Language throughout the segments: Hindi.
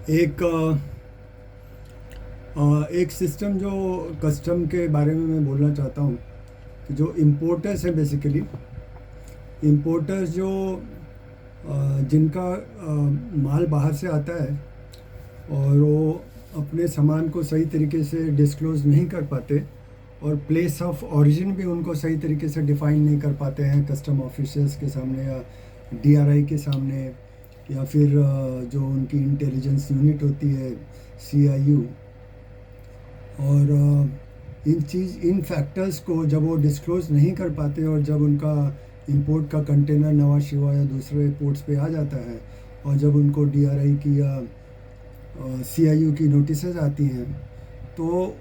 एक एक सिस्टम जो कस्टम के बारे में मैं बोलना चाहता हूँ कि जो इम्पोर्टर्स हैं, बेसिकली इम्पोर्टर्स जो जिनका माल बाहर से आता है और वो अपने सामान को सही तरीके से डिस्क्लोज़ नहीं कर पाते और प्लेस ऑफ ओरिजिन भी उनको सही तरीके से डिफ़ाइन नहीं कर पाते हैं कस्टम ऑफिसर्स के सामने या डीआरआई के सामने, या फिर जो उनकी इंटेलिजेंस यूनिट होती है, सीआईयू। और इन फैक्टर्स को जब वो डिस्क्लोज़ नहीं कर पाते और जब उनका इंपोर्ट का कंटेनर नवा शिवा या दूसरे पोर्ट्स पे आ जाता है और जब उनको डीआरआई की या सीआईयू की नोटिसेज आती हैं, तो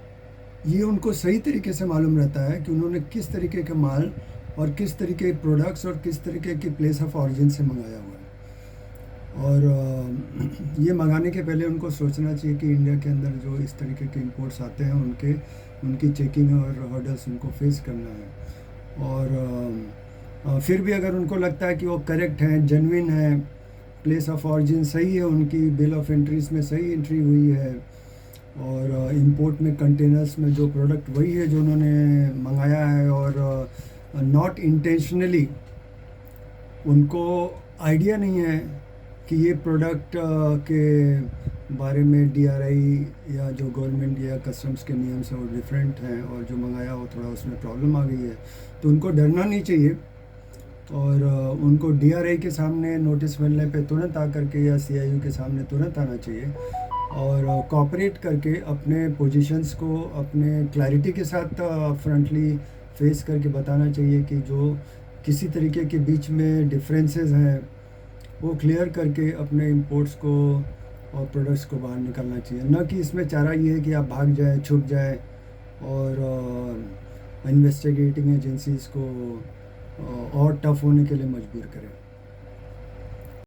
ये उनको सही तरीके से मालूम रहता है कि उन्होंने किस तरीके के माल और किस तरीके के प्रोडक्ट्स और किस तरीके की प्लेस ऑफ ऑरिजिन से मंगाया हुआ है। और ये मंगाने के पहले उनको सोचना चाहिए कि इंडिया के अंदर जो इस तरीके के इंपोर्ट्स आते हैं उनकी चेकिंग और हर्डल्स उनको फेस करना है। और फिर भी अगर उनको लगता है कि वो करेक्ट हैं, जेन्युइन है, प्लेस ऑफ ऑरिजिन सही है, उनकी बिल ऑफ एंट्रीज में सही एंट्री हुई है और इंपोर्ट में कंटेनर्स में जो प्रोडक्ट वही है जो उन्होंने मंगाया है, और नॉट इंटेंशनली उनको आइडिया नहीं है कि ये प्रोडक्ट के बारे में डीआरआई या जो गवर्नमेंट या कस्टम्स के नियम से वो डिफरेंट हैं और जो मंगाया वो थोड़ा उसमें प्रॉब्लम आ गई है, तो उनको डरना नहीं चाहिए। और उनको डीआरआई के सामने नोटिस मिलने पे तुरंत आकर के या सीआईयू के सामने तुरंत आना चाहिए और कोऑपरेट करके अपने पोजीशंस को अपने क्लैरिटी के साथ फ्रंटली फेस करके बताना चाहिए कि जो किसी तरीके के बीच में डिफरेंसेस हैं वो क्लियर करके अपने इंपोर्ट्स को और प्रोडक्ट्स को बाहर निकालना चाहिए। न कि इसमें चारा ये है कि आप भाग जाए, छुप जाए और इन्वेस्टिगेटिंग एजेंसीज़ को और टफ होने के लिए मजबूर करें।